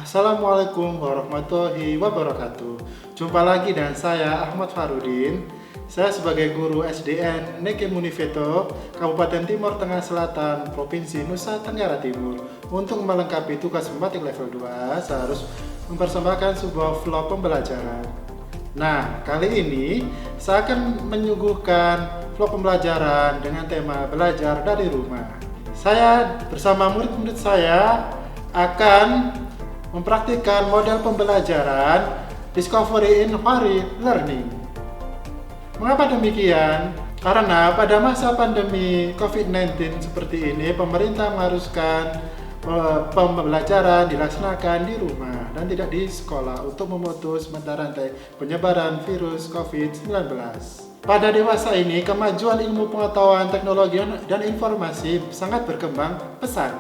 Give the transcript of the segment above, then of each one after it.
Assalamualaikum warahmatullahi wabarakatuh. Jumpa lagi dengan saya Ahmad Farudin. Saya sebagai guru SDN Neke Muniveto, Kabupaten Timur Tengah Selatan, Provinsi Nusa Tenggara Timur. Untuk melengkapi tugas membatik level 2, saya harus mempersembahkan sebuah vlog pembelajaran. Nah, kali ini saya akan menyuguhkan vlog pembelajaran dengan tema belajar dari rumah. Saya bersama murid-murid saya akan mempraktikkan model pembelajaran Discovery Inquiry Learning. Mengapa demikian? Karena pada masa pandemi COVID-19 seperti ini, pemerintah mengharuskan pembelajaran dilaksanakan di rumah dan tidak di sekolah untuk memutus mata rantai penyebaran virus COVID-19. Pada dewasa ini, kemajuan ilmu pengetahuan, teknologi, dan informasi sangat berkembang pesat.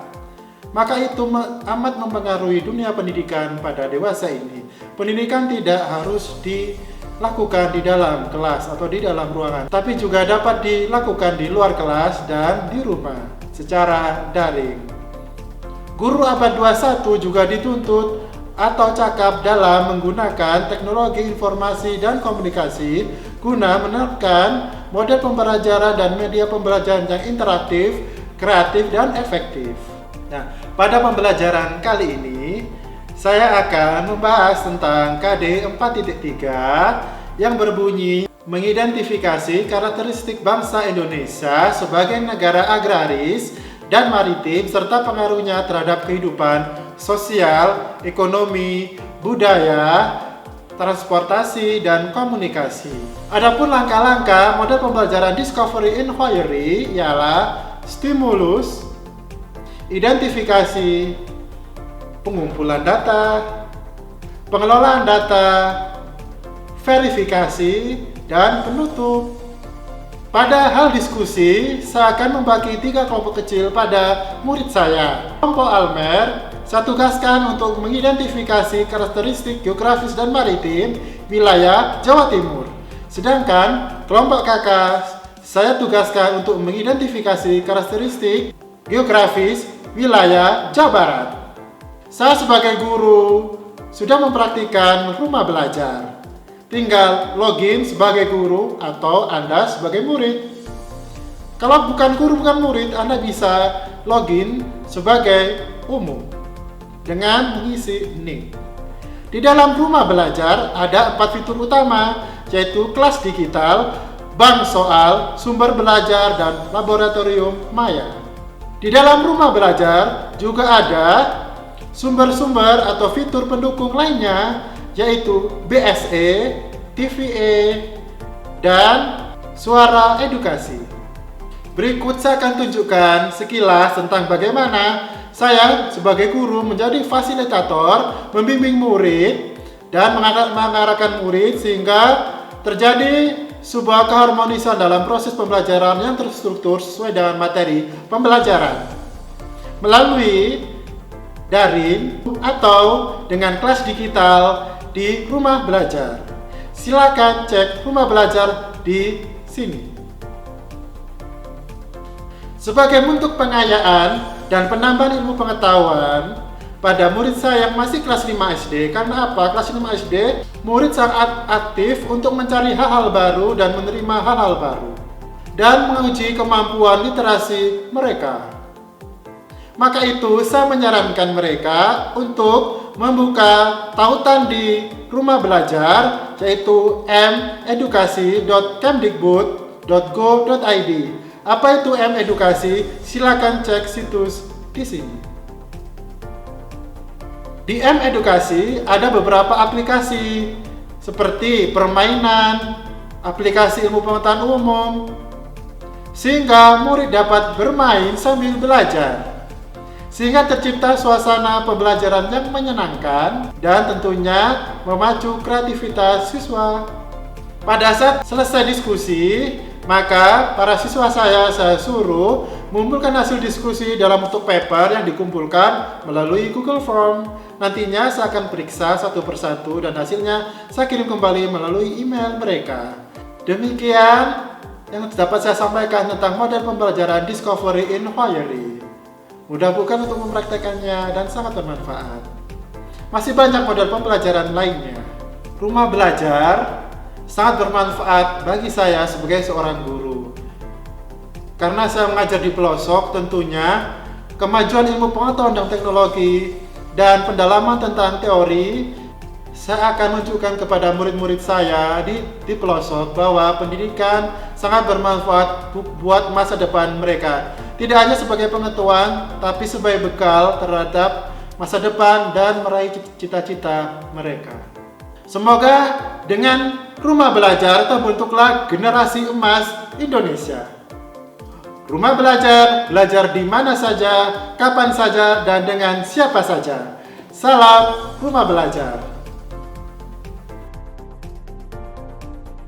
Maka itu amat mempengaruhi dunia pendidikan pada dewasa ini. Pendidikan tidak harus dilakukan di dalam kelas atau di dalam ruangan, tapi juga dapat dilakukan di luar kelas dan di rumah secara daring. Guru abad 21 juga dituntut atau cakap dalam menggunakan teknologi informasi dan komunikasi guna menerapkan model pembelajaran dan media pembelajaran yang interaktif, kreatif, dan efektif. Nah, pada pembelajaran kali ini saya akan membahas tentang KD 4.3 yang berbunyi mengidentifikasi karakteristik bangsa Indonesia sebagai negara agraris dan maritim serta pengaruhnya terhadap kehidupan sosial, ekonomi, budaya, transportasi, dan komunikasi. Adapun langkah-langkah model pembelajaran Discovery Inquiry ialah stimulus, identifikasi, pengumpulan data, pengelolaan data, verifikasi, dan penutup. Pada hal diskusi, saya akan membagi 3 kelompok kecil pada murid saya. Kelompok Almer, saya tugaskan untuk mengidentifikasi karakteristik geografis dan maritim wilayah Jawa Timur. Sedangkan kelompok Kakak, saya tugaskan untuk mengidentifikasi karakteristik geografis wilayah Jawa Barat. Saya sebagai guru sudah mempraktikkan rumah belajar. Tinggal login sebagai guru atau Anda sebagai murid. Kalau bukan guru, bukan murid, Anda bisa login sebagai umum dengan mengisi nick. Di dalam rumah belajar ada 4 fitur utama, yaitu kelas digital, bank soal, sumber belajar, dan laboratorium maya. Di dalam rumah belajar juga ada sumber-sumber atau fitur pendukung lainnya, yaitu BSE, TVE, dan suara edukasi. Berikut saya akan tunjukkan sekilas tentang bagaimana saya sebagai guru menjadi fasilitator, membimbing murid, dan mengarahkan murid sehingga terjadi sebuah keharmonisan dalam proses pembelajaran yang terstruktur sesuai dengan materi pembelajaran melalui daring atau dengan kelas digital di rumah belajar. Silakan cek rumah belajar di sini. Sebagai bentuk pengayaan dan penambahan ilmu pengetahuan pada murid saya yang masih kelas 5 SD. Karena apa? Kelas 5 SD, murid sangat aktif untuk mencari hal-hal baru dan menerima hal-hal baru dan menguji kemampuan literasi mereka. Maka itu saya menyarankan mereka untuk membuka tautan di rumah belajar, yaitu medukasi.kemdikbud.go.id. Apa itu medukasi? Silakan cek situs di sini. Di edukasi ada beberapa aplikasi seperti permainan, aplikasi ilmu pengetahuan umum, sehingga murid dapat bermain sambil belajar. Sehingga tercipta suasana pembelajaran yang menyenangkan dan tentunya memacu kreativitas siswa. Pada saat selesai diskusi, maka para siswa saya suruh mengumpulkan hasil diskusi dalam bentuk paper yang dikumpulkan melalui Google Form. Nantinya saya akan periksa satu persatu dan hasilnya saya kirim kembali melalui email mereka. Demikian yang dapat saya sampaikan tentang model pembelajaran Discovery Inquiry. Mudah bukan untuk mempraktekannya dan sangat bermanfaat. masih banyak model pembelajaran lainnya. Rumah belajar sangat bermanfaat bagi saya sebagai seorang guru. Karena saya mengajar di pelosok, tentunya kemajuan ilmu pengetahuan dan teknologi dan pendalaman tentang teori, saya akan menunjukkan kepada murid-murid saya di pelosok bahwa pendidikan sangat bermanfaat buat masa depan mereka. Tidak hanya sebagai pengetahuan, tapi sebagai bekal terhadap masa depan dan meraih cita-cita mereka. Semoga dengan rumah belajar terbentuklah generasi emas Indonesia. Rumah belajar, belajar di mana saja, kapan saja, dan dengan siapa saja. Salam rumah belajar.